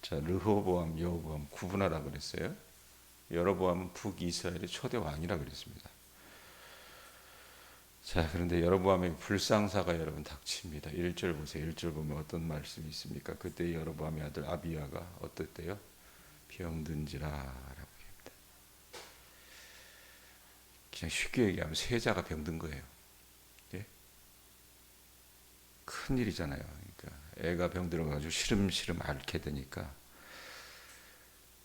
자, 르호보암, 여호보암 구분하라 그랬어요. 여로보암은 북이스라엘의 초대 왕이라 그랬습니다. 자, 그런데 여로보암의 불상사가 여러분 닥칩니다. 1절 보세요. 1절 보면 어떤 말씀이 있습니까? 그때 여로보암의 아들 아비야가 어떻대요? 병든지라 라고 합니다. 그냥 쉽게 얘기하면 세자가 병든 거예요. 예? 큰 일이잖아요. 그러니까 애가 병들어가지고 시름시름 앓게 되니까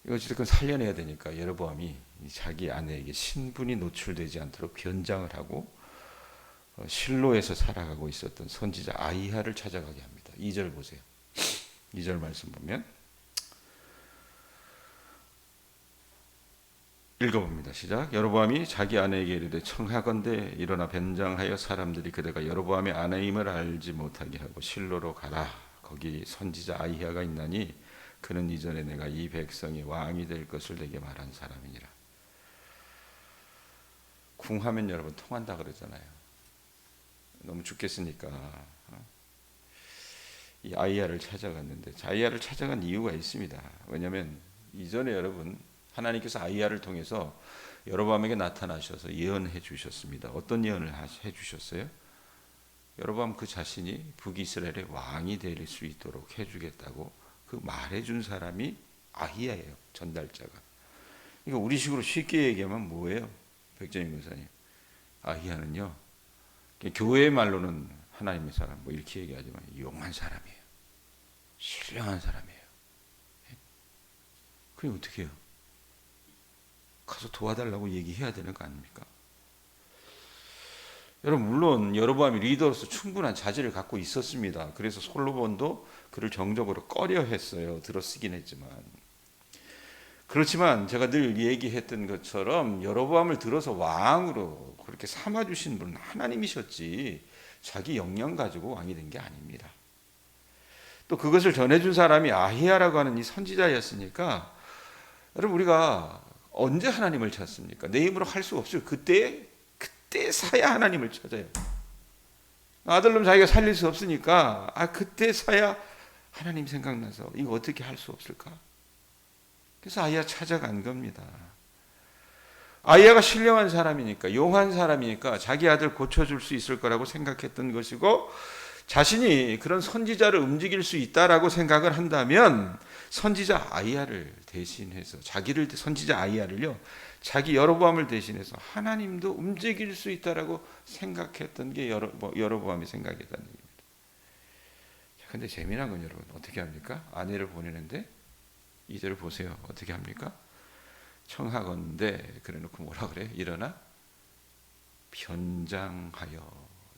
이거 어쨌든 살려내야 되니까 여로보암이 자기 아내에게 신분이 노출되지 않도록 변장을 하고 실로에서 살아가고 있었던 선지자 아이야를 찾아가게 합니다. 2절 보세요. 2절 말씀 보면 읽어봅니다. 시작. 여로보암이 자기 아내에게 이르되 청하건대 일어나 변장하여 사람들이 그대가 여로보암의 아내임을 알지 못하게 하고 실로로 가라. 거기 선지자 아이야가 있나니 그는 이전에 내가 이 백성의 왕이 될 것을 내게 말한 사람이니라. 궁하면 여러분 통한다 그러잖아요. 너무 죽겠으니까 이 아이야를 찾아갔는데 아이야를 찾아간 이유가 있습니다. 왜냐하면 이전에 여러분 하나님께서 아이야를 통해서 여로보암에게 나타나셔서 예언해 주셨습니다. 어떤 예언을 해 주셨어요? 여로보암 그 자신이 북이스라엘의 왕이 될 수 있도록 해주겠다고 그 말해준 사람이 아히야예요. 전달자가. 그러니까 우리식으로 쉽게 얘기하면 뭐예요? 백정희 목사님. 아히야는요. 교회의 말로는 하나님의 사람 뭐 이렇게 얘기하지만 용한 사람이에요. 신령한 사람이에요. 그럼 어떻게 해요? 가서 도와달라고 얘기해야 되는 거 아닙니까? 여러분 물론 여로보암이 리더로서 충분한 자질을 갖고 있었습니다. 그래서 솔로몬도 그를 정적으로 꺼려했어요. 들어쓰긴 했지만. 그렇지만 제가 늘 얘기했던 것처럼 여로보암을 들어서 왕으로 그렇게 삼아주신 분은 하나님이셨지 자기 역량 가지고 왕이 된 게 아닙니다. 또 그것을 전해준 사람이 아히야라고 하는 이 선지자였으니까 여러분 우리가 언제 하나님을 찾습니까? 내 힘으로 할 수 없어요. 그때 사야 하나님을 찾아요. 아들놈 자기가 살릴 수 없으니까 그때 사야 하나님 생각나서 이거 어떻게 할 수 없을까? 그래서 아이야 찾아간 겁니다. 아이야가 신령한 사람이니까 용한 사람이니까 자기 아들 고쳐줄 수 있을 거라고 생각했던 것이고 자신이 그런 선지자를 움직일 수 있다라고 생각을 한다면 선지자 아이야를 대신해서 자기를 선지자 아이야를요 자기 여로보암을 대신해서 하나님도 움직일 수 있다라고 생각했던 게 여로보암이 생각했다는 얘기입니다. 근데 재미난 건 여러분 어떻게 합니까? 아내를 보내는데 2절을 보세요. 어떻게 합니까? 청하건대 그래놓고 뭐라 그래? 일어나 변장하여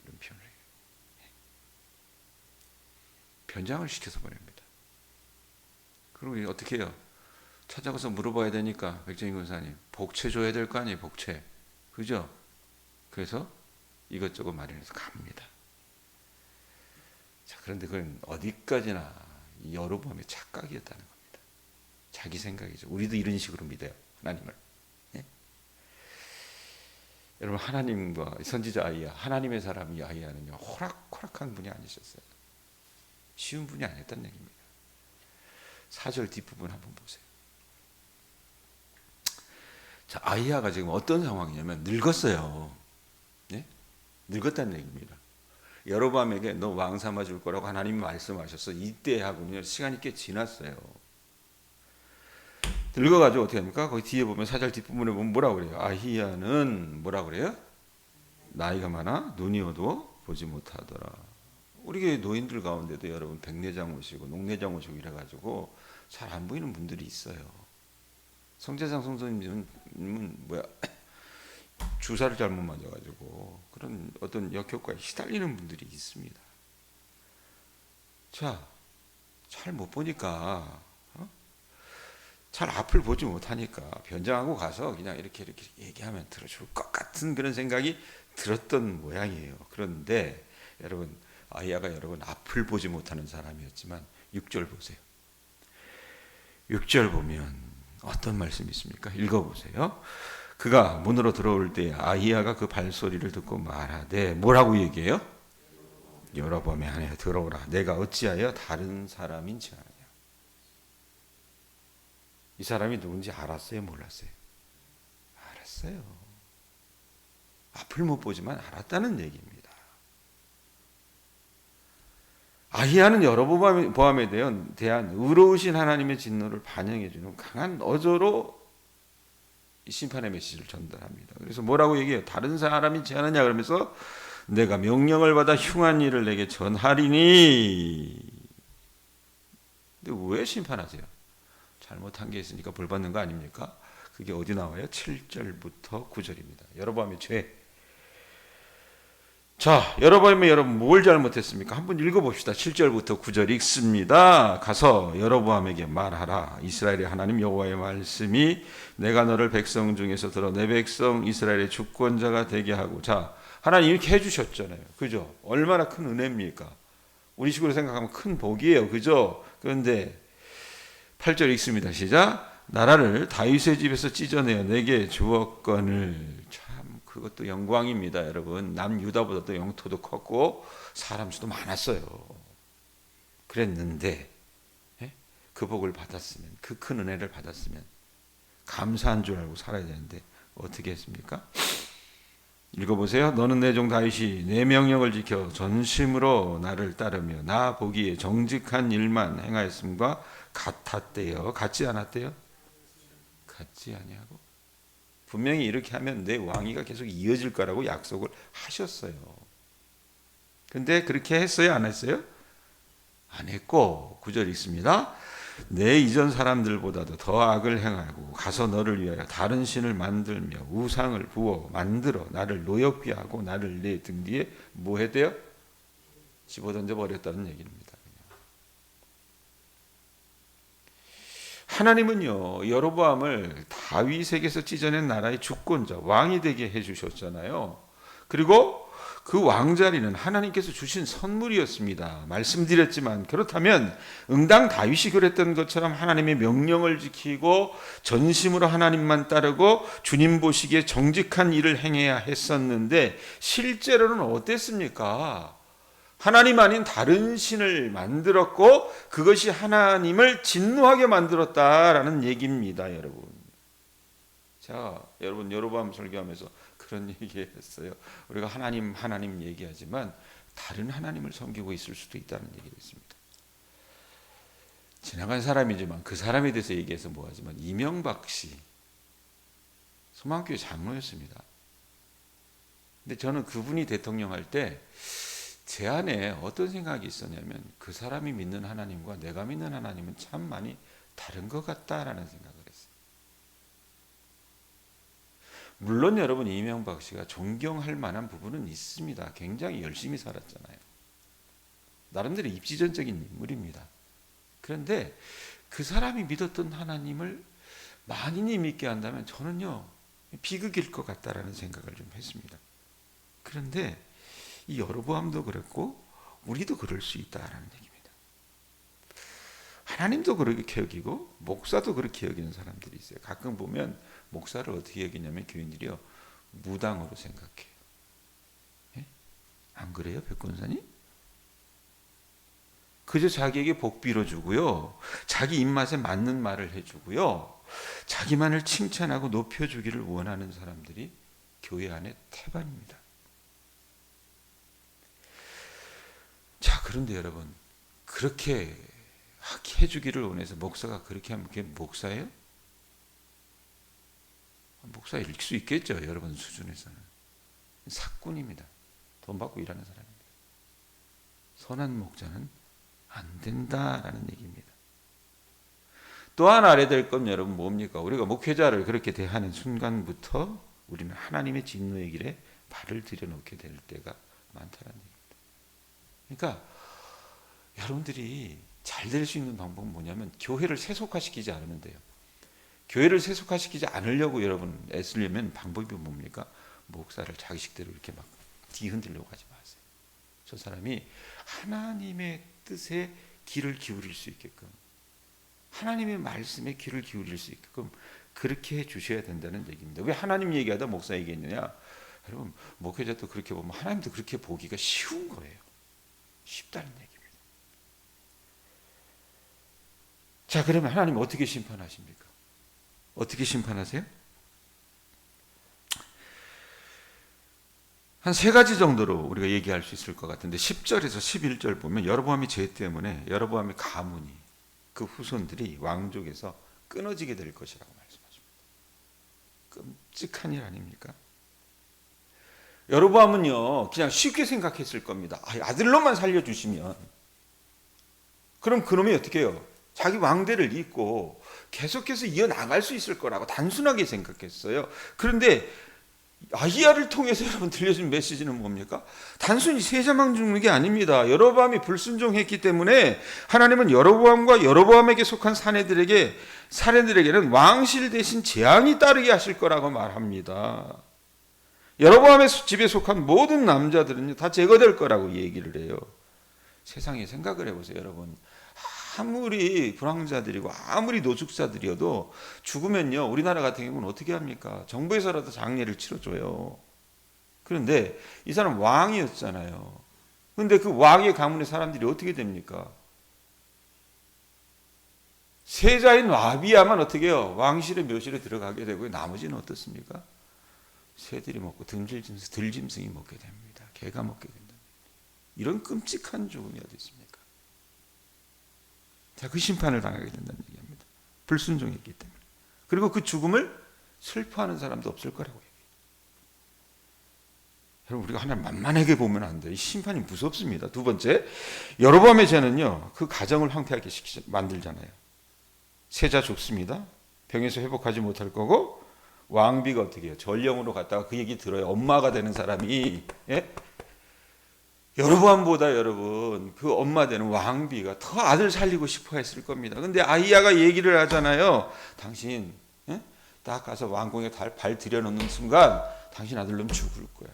이런 표현을 해요. 변장을 시켜서 보냅니다. 그리고 어떻게 해요? 찾아가서 물어봐야 되니까 백정희 권사님 복채 줘야 될 거 아니에요. 복채. 그죠? 그래서 이것저것 마련해서 갑니다. 자, 그런데 그건 어디까지나 여로보암의 착각이었다는 겁니다. 자기 생각이죠. 우리도 이런 식으로 믿어요. 하나님을. 예? 여러분 하나님과 선지자 아이야 하나님의 사람이 아이야는요 호락호락한 분이 아니셨어요. 쉬운 분이 아니었다는 얘기입니다. 4절 뒷부분 한번 보세요. 자, 아이야가 지금 어떤 상황이냐면 늙었어요. 네? 늙었다는 얘기입니다. 여로보암에게 너 왕 삼아 줄 거라고 하나님이 말씀하셔서 이때하고는 시간이 꽤 지났어요. 늙어가지고 어떻게 합니까? 거기 뒤에 보면 4절 뒷부분에 보면 뭐라고 그래요? 아히야는 뭐라고 그래요? 나이가 많아 눈이 어두워 보지 못하더라. 우리 교회 노인들 가운데도 여러분 백내장 오시고 녹내장 오시고 이래가지고 잘 안 보이는 분들이 있어요. 성재상 성도님은 주사를 잘못 맞아가지고 그런 어떤 역효과에 시달리는 분들이 있습니다. 자, 잘 못 보니까 잘 앞을 보지 못하니까 변장하고 가서 그냥 이렇게 얘기하면 들어줄 것 같은 그런 생각이 들었던 모양이에요. 그런데 여러분 아이야가 여러분 앞을 보지 못하는 사람이었지만 6절 보세요. 6절 보면 어떤 말씀이 있습니까? 읽어보세요. 그가 문으로 들어올 때 아히야가 그 발소리를 듣고 말하되 뭐라고 얘기해요? 여로보암의 아내야 들어오라. 내가 어찌하여 다른 사람인지 아냐. 이 사람이 누군지 알았어요? 몰랐어요? 알았어요. 앞을 못 보지만 알았다는 얘기입니다. 아히야는 여로보암에 대한 의로우신 하나님의 진노를 반영해주는 강한 어조로 이 심판의 메시지를 전달합니다. 그래서 뭐라고 얘기해요? 다른 사람이 제하느냐 그러면서 내가 명령을 받아 흉한 일을 내게 전하리니. 근데 왜 심판하세요? 잘못한 게 있으니까 벌 받는 거 아닙니까? 그게 어디 나와요? 7절부터 9절입니다. 여로보암의 죄. 자, 여러분 뭘 잘못했습니까? 한번 읽어봅시다. 7절부터 9절 읽습니다. 가서 여로보암에게 말하라. 이스라엘의 하나님 여호와의 말씀이 내가 너를 백성 중에서 들어 내 백성 이스라엘의 주권자가 되게 하고. 자, 하나님 이렇게 해주셨잖아요. 그죠? 얼마나 큰 은혜입니까? 우리 식으로 생각하면 큰 복이에요. 그죠? 그런데 8절 읽습니다. 시작. 나라를 다윗의 집에서 찢어내어 내게 주었거늘. 참 그것도 영광입니다. 여러분, 남유다보다도 영토도 컸고 사람 수도 많았어요. 그랬는데 그 복을 받았으면, 그 큰 은혜를 받았으면 감사한 줄 알고 살아야 되는데 어떻게 했습니까? 읽어보세요. 너는 내 종 다윗이 내 명령을 지켜 전심으로 나를 따르며 나 보기에 정직한 일만 행하였음과 같았대요. 같지 않았대요? 같지 아니하고. 분명히 이렇게 하면 내 왕위가 계속 이어질 거라고 약속을 하셨어요. 근데 그렇게 했어요? 안 했어요? 안 했고 9절 있습니다. 내 이전 사람들보다도 더 악을 행하고 가서 너를 위하여 다른 신을 만들며 우상을 부어 만들어 나를 노엽게 하고 나를 내 등 뒤에 뭐 했대요? 집어던져 버렸다는 얘기입니다. 하나님은요, 여로보암을 다윗에게서 찢어낸 나라의 주권자, 왕이 되게 해주셨잖아요. 그리고 그 왕자리는 하나님께서 주신 선물이었습니다. 말씀드렸지만 그렇다면 응당 다윗이 그랬던 것처럼 하나님의 명령을 지키고 전심으로 하나님만 따르고 주님 보시기에 정직한 일을 행해야 했었는데 실제로는 어땠습니까? 하나님 아닌 다른 신을 만들었고 그것이 하나님을 진노하게 만들었다라는 얘기입니다, 여러분. 자, 여러분 여로보암 설교하면서 그런 얘기했어요. 우리가 하나님 얘기하지만 다른 하나님을 섬기고 있을 수도 있다는 얘기를 했습니다. 지나간 사람이지만 그 사람에 대해서 얘기해서 뭐하지만 이명박 씨 소망교회 장로였습니다. 근데 저는 그분이 대통령 할 때 제 안에 어떤 생각이 있었냐면 그 사람이 믿는 하나님과 내가 믿는 하나님은 참 많이 다른 것 같다라는 생각을 했어요. 물론 여러분 이명박 씨가 존경할 만한 부분은 있습니다. 굉장히 열심히 살았잖아요. 나름대로 입지전적인 인물입니다. 그런데 그 사람이 믿었던 하나님을 만인이 믿게 한다면 저는요 비극일 것 같다라는 생각을 좀 했습니다. 그런데 이 여로보암도 그랬고 우리도 그럴 수 있다라는 얘기입니다. 하나님도 그렇게 여기고 목사도 그렇게 여기는 사람들이 있어요. 가끔 보면 목사를 어떻게 여기냐면 교인들이요 무당으로 생각해요. 예? 안 그래요, 백권사님? 그저 자기에게 복 빌어주고요, 자기 입맛에 맞는 말을 해주고요, 자기만을 칭찬하고 높여주기를 원하는 사람들이 교회 안에 태반입니다. 자, 그런데 여러분 그렇게 해주기를 원해서 목사가 그렇게 하면 그게 목사예요? 목사일 수 있겠죠, 여러분 수준에서는. 사꾼입니다. 돈 받고 일하는 사람입니다. 선한 목자는 안 된다라는 얘기입니다. 또 하나 알아야 될 건 여러분 뭡니까? 우리가 목회자를 그렇게 대하는 순간부터 우리는 하나님의 진노의 길에 발을 들여놓게 될 때가 많다는 얘기입니다. 그러니까 여러분들이 잘 될 수 있는 방법은 뭐냐면 교회를 세속화시키지 않으면 돼요. 교회를 세속화시키지 않으려고 여러분 애쓰려면 방법이 뭡니까? 목사를 자기 식대로 이렇게 막 뒤흔들려고 하지 마세요. 저 사람이 하나님의 뜻에 귀를 기울일 수 있게끔, 하나님의 말씀에 귀를 기울일 수 있게끔 그렇게 해주셔야 된다는 얘기입니다. 왜 하나님 얘기하다 목사 얘기했느냐? 여러분 목회자도 그렇게 보면 하나님도 그렇게 보기가 쉬운 거예요. 쉽다는 얘기입니다. 자, 그러면 하나님 어떻게 심판하십니까? 어떻게 심판하세요? 한 세 가지 정도로 우리가 얘기할 수 있을 것 같은데 10절에서 11절 보면 여로보암의 죄 때문에 여로보암의 가문이 그 후손들이 왕족에서 끊어지게 될 것이라고 말씀하십니다. 끔찍한 일 아닙니까? 여로보암은요 그냥 쉽게 생각했을 겁니다. 아들로만 살려주시면 그럼 그놈이 어떻게 해요? 자기 왕대를 잇고 계속해서 이어나갈 수 있을 거라고 단순하게 생각했어요. 그런데 아히야를 통해서 여러분 들려준 메시지는 뭡니까? 단순히 세자만 죽는 게 아닙니다. 여로보암이 불순종했기 때문에 하나님은 여로보암과 여로보암에게 속한 사내들에게는 왕실 대신 재앙이 따르게 하실 거라고 말합니다. 여로보암의 집에 속한 모든 남자들은 다 제거될 거라고 얘기를 해요. 세상에 생각을 해보세요, 여러분. 아무리 불황자들이고 아무리 노숙자들이어도 죽으면요 우리나라 같은 경우는 어떻게 합니까? 정부에서라도 장례를 치러줘요. 그런데 이 사람 왕이었잖아요. 그런데 그 왕의 가문의 사람들이 어떻게 됩니까? 세자인 와비야만 어떻게 해요? 왕실의 묘실에 들어가게 되고요. 나머지는 어떻습니까? 새들이 먹고 들짐승이 먹게 됩니다. 개가 먹게 된다. 이런 끔찍한 죽음이 어디 있습니까? 자, 그 심판을 당하게 된다는 얘기입니다. 불순종했기 때문에. 그리고 그 죽음을 슬퍼하는 사람도 없을 거라고 얘기해요. 여러분 우리가 하나님 만만하게 보면 안 돼요. 이 심판이 무섭습니다. 두 번째, 여로보암의 죄는요 그 가정을 황폐하게 만들잖아요. 세자 죽습니다. 병에서 회복하지 못할 거고 왕비가 어떻게 해요? 전령으로 갔다가 그 얘기 들어요. 엄마가 되는 사람이 여로보암보다 여러분 그 엄마 되는 왕비가 더 아들 살리고 싶어 했을 겁니다. 근데 아히야가 얘기를 하잖아요. 당신 딱 가서 왕궁에 발 들여놓는 순간 당신 아들놈 죽을 거야.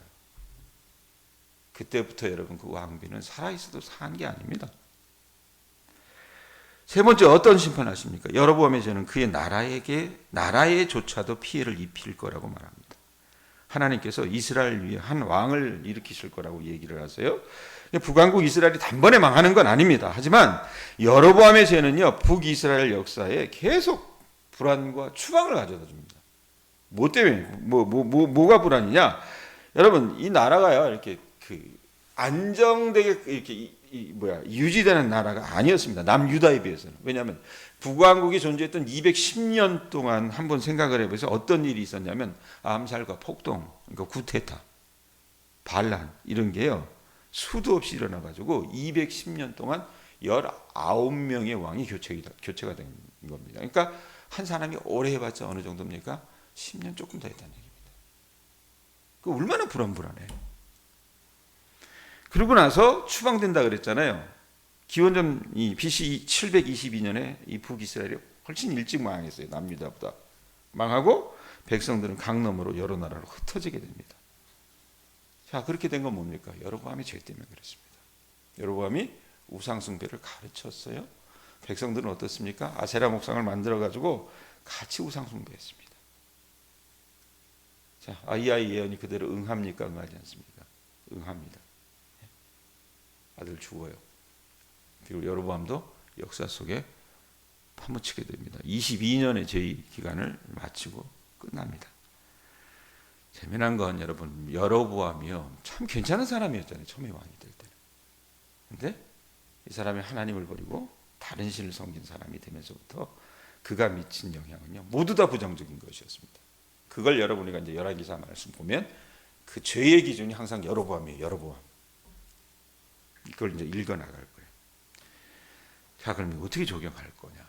그때부터 여러분 그 왕비는 살아있어도 산 게 아닙니다. 세 번째 어떤 심판하십니까? 여로보암의 죄는 그의 나라에조차도 피해를 입힐 거라고 말합니다. 하나님께서 이스라엘 위에 한 왕을 일으키실 거라고 얘기를 하세요. 북왕국 이스라엘이 단번에 망하는 건 아닙니다. 하지만 여로보암의 죄는요 북이스라엘 역사에 계속 불안과 추방을 가져다 줍니다. 뭐 때문에 뭐가 불안이냐? 여러분 이 나라가요 이렇게 안정되게 이렇게 유지되는 나라가 아니었습니다. 남유다에 비해서는. 왜냐하면 북왕국이 존재했던 210년 동안 한번 생각을 해보세요. 어떤 일이 있었냐면 암살과 폭동, 그러니까 구테타, 반란 이런 게요 수도 없이 일어나가지고 210년 동안 19명의 왕이 교체가 된 겁니다. 그러니까 한 사람이 오래 해봤자 어느 정도입니까? 10년 조금 더 했다는 얘기입니다. 그 얼마나 불안해. 그러고 나서 추방된다 그랬잖아요. 기원전 BC 722년에 이 북이스라엘이 훨씬 일찍 망했어요. 남유다보다. 망하고 백성들은 강 너머로 여러 나라로 흩어지게 됩니다. 자, 그렇게 된 건 뭡니까? 여로보암의 죄 때문에 그렇습니다. 여로보암이 우상숭배를 가르쳤어요. 백성들은 어떻습니까? 아세라 목상을 만들어가지고 같이 우상숭배했습니다. 자, 아히야의 예언이 그대로 응합니까? 응하지 않습니까? 응합니다. 아들 죽어요. 그리고 여로보암도 역사 속에 파묻히게 됩니다. 22년의 제의 기간을 마치고 끝납니다. 재미난 건 여러분 여로보암이요 참 괜찮은 사람이었잖아요. 처음에 왕이 될 때는. 근데 이 사람이 하나님을 버리고 다른 신을 섬긴 사람이 되면서부터 그가 미친 영향은요 모두 다 부정적인 것이었습니다. 그걸 여러분이 이제 열왕기사 말씀 보면 그 죄의 기준이 항상 여로보암이에요. 여로보암. 이걸 이제 읽어나갈 거예요. 자, 그럼 어떻게 적용할 거냐?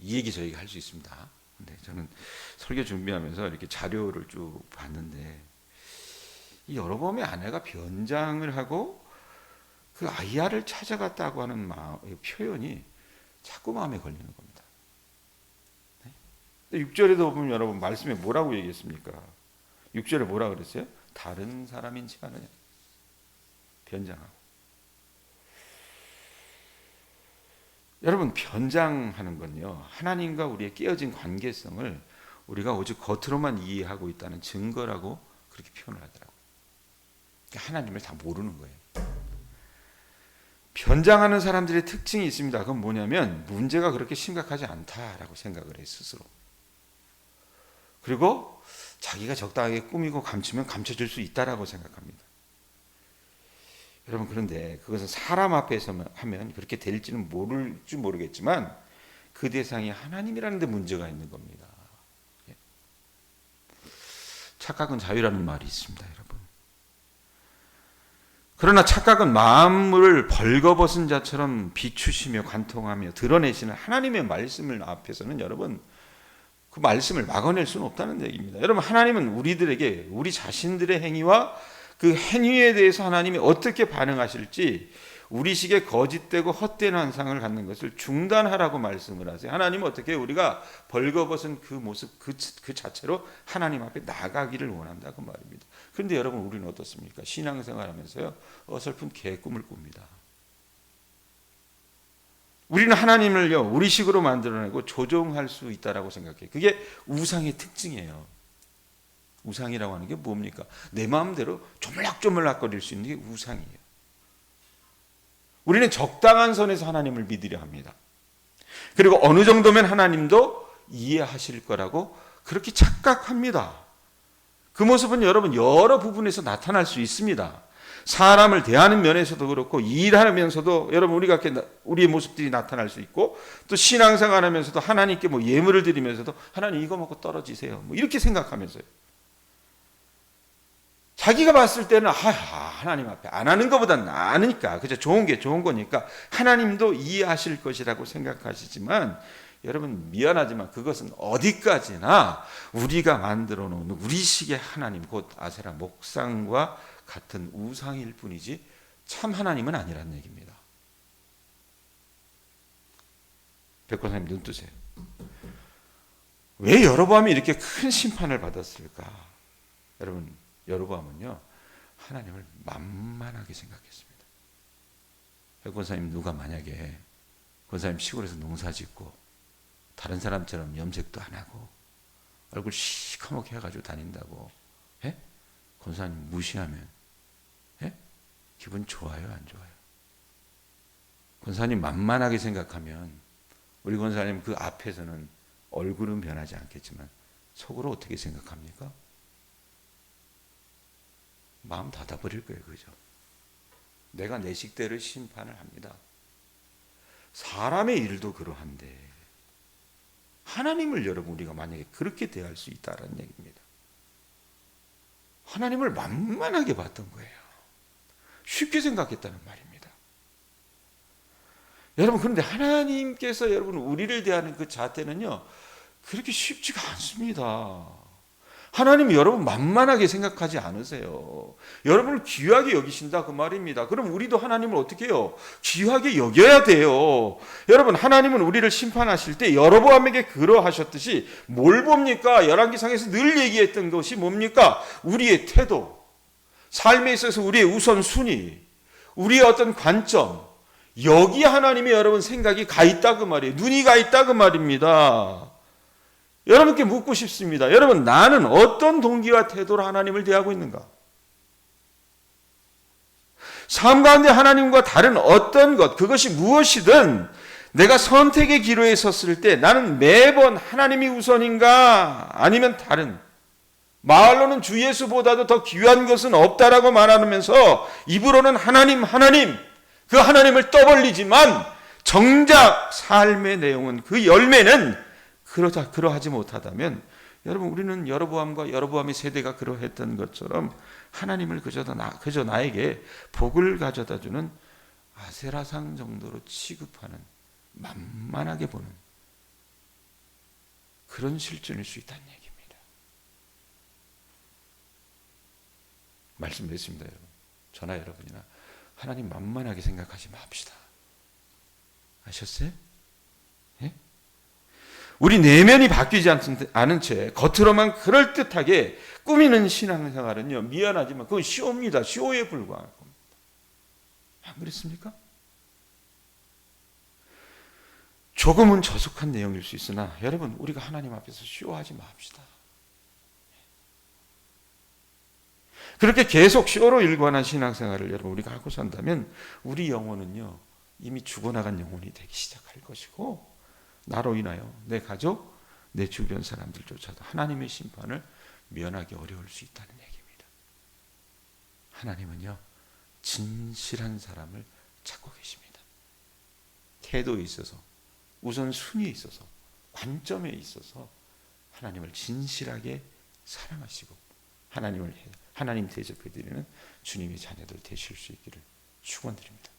이 얘기 저 얘기 할 수 있습니다. 근데 저는 설교 준비하면서 이렇게 자료를 쭉 봤는데 이 여로보암의 아내가 변장을 하고 그 아히야를 찾아갔다고 하는 표현이 자꾸 마음에 걸리는 겁니다. 6절에도 보면 여러분 말씀에 뭐라고 얘기했습니까? 6절에 뭐라 그랬어요? 다른 사람인지 아느냐? 변장하고. 여러분 변장하는 건요 하나님과 우리의 깨어진 관계성을 우리가 오직 겉으로만 이해하고 있다는 증거라고 그렇게 표현을 하더라고요. 그러니까 하나님을 다 모르는 거예요. 변장하는 사람들의 특징이 있습니다. 그건 뭐냐면 문제가 그렇게 심각하지 않다라고 생각을 해요. 스스로. 그리고 자기가 적당하게 꾸미고 감추면 감춰질 수 있다라고 생각합니다. 여러분, 그런데 그것은 사람 앞에서 하면 그렇게 될지는 모를지 모르겠지만 그 대상이 하나님이라는 데 문제가 있는 겁니다. 착각은 자유라는 말이 있습니다, 여러분. 그러나 착각은 마음을 벌거벗은 자처럼 비추시며 관통하며 드러내시는 하나님의 말씀을 앞에서는 여러분 그 말씀을 막아낼 수는 없다는 얘기입니다. 여러분, 하나님은 우리들에게 우리 자신들의 행위와 그 행위에 대해서 하나님이 어떻게 반응하실지 우리식의 거짓되고 헛된 환상을 갖는 것을 중단하라고 말씀을 하세요. 하나님은 어떻게 우리가 벌거벗은 그 모습 그 자체로 하나님 앞에 나가기를 원한다고 말입니다. 그런데 여러분, 우리는 어떻습니까? 신앙생활하면서요 어설픈 개꿈을 꿉니다. 우리는 하나님을요 우리식으로 만들어내고 조종할 수 있다라고 생각해요. 그게 우상의 특징이에요. 우상이라고 하는 게 뭡니까? 내 마음대로 조물락조물락거릴 수 있는 게 우상이에요. 우리는 적당한 선에서 하나님을 믿으려 합니다. 그리고 어느 정도면 하나님도 이해하실 거라고 그렇게 착각합니다. 그 모습은 여러분 여러 부분에서 나타날 수 있습니다. 사람을 대하는 면에서도 그렇고 일하면서도 여러분 우리의 모습들이 나타날 수 있고 또 신앙생활하면서도 하나님께 뭐 예물을 드리면서도 하나님 이거 먹고 떨어지세요. 뭐 이렇게 생각하면서요. 자기가 봤을 때는 하나님 앞에 안 하는 것보다는 아니니까 그죠? 좋은 게 좋은 거니까 하나님도 이해하실 것이라고 생각하시지만 여러분 미안하지만 그것은 어디까지나 우리가 만들어 놓은 우리식의 하나님 곧 아세라 목상과 같은 우상일 뿐이지 참 하나님은 아니라는 얘기입니다. 백권사님 눈 뜨세요. 왜 여로보암이 이렇게 큰 심판을 받았을까? 여러분, 여로보암은요 하나님을 만만하게 생각했습니다. 권사님 누가 만약에 권사님 시골에서 농사짓고 다른 사람처럼 염색도 안 하고 얼굴 시커멓게 해가지고 다닌다고 권사님 무시하면 기분 좋아요, 안 좋아요? 권사님 만만하게 생각하면 우리 권사님 그 앞에서는 얼굴은 변하지 않겠지만 속으로 어떻게 생각합니까? 마음 닫아버릴 거예요. 그죠? 내가 내 식대로 심판을 합니다. 사람의 일도 그러한데 하나님을 여러분 우리가 만약에 그렇게 대할 수 있다는 얘기입니다. 하나님을 만만하게 봤던 거예요. 쉽게 생각했다는 말입니다. 여러분, 그런데 하나님께서 여러분 우리를 대하는 그 자태는요 그렇게 쉽지가 않습니다. 하나님이 여러분 만만하게 생각하지 않으세요. 여러분을 귀하게 여기신다 그 말입니다. 그럼 우리도 하나님을 어떻게 해요? 귀하게 여겨야 돼요. 여러분, 하나님은 우리를 심판하실 때 여로보암에게 그러하셨듯이 뭘 봅니까? 열왕기상에서 늘 얘기했던 것이 뭡니까? 우리의 태도, 삶에 있어서 우리의 우선순위, 우리의 어떤 관점, 여기에 하나님의 여러분 생각이 가 있다 그 말이에요. 눈이 가 있다 그 말입니다. 여러분께 묻고 싶습니다. 여러분, 나는 어떤 동기와 태도로 하나님을 대하고 있는가? 삶 가운데 하나님과 다른 어떤 것, 그것이 무엇이든 내가 선택의 기로에 섰을 때 나는 매번 하나님이 우선인가? 아니면 다른 말로는 주 예수보다도 더 귀한 것은 없다라고 말하면서 입으로는 하나님 그 하나님을 떠벌리지만 정작 삶의 내용은 그 열매는 그러하지 못하다면 여러분 우리는 여로보암과 여로보암의 세대가 그러했던 것처럼 하나님을 그저 나에게 복을 가져다 주는 아세라상 정도로 취급하는 만만하게 보는 그런 실존일 수 있다는 얘기입니다. 말씀드렸습니다. 여러분. 저나 여러분이나 하나님 만만하게 생각하지 맙시다. 아셨어요? 우리 내면이 바뀌지 않은 채 겉으로만 그럴듯하게 꾸미는 신앙생활은요 미안하지만 그건 쇼입니다. 쇼에 불과할 겁니다. 안 그렇습니까? 조금은 저속한 내용일 수 있으나 여러분 우리가 하나님 앞에서 쇼하지 맙시다. 그렇게 계속 쇼로 일관한 신앙생활을 여러분 우리가 하고 산다면 우리 영혼은요 이미 죽어나간 영혼이 되기 시작할 것이고 나로 인하여 내 가족, 내 주변 사람들조차도 하나님의 심판을 면하기 어려울 수 있다는 얘기입니다. 하나님은요, 진실한 사람을 찾고 계십니다. 태도에 있어서, 우선순위에 있어서, 관점에 있어서 하나님을 진실하게 사랑하시고 하나님 대접해드리는 주님의 자녀들 되실 수 있기를 축원드립니다.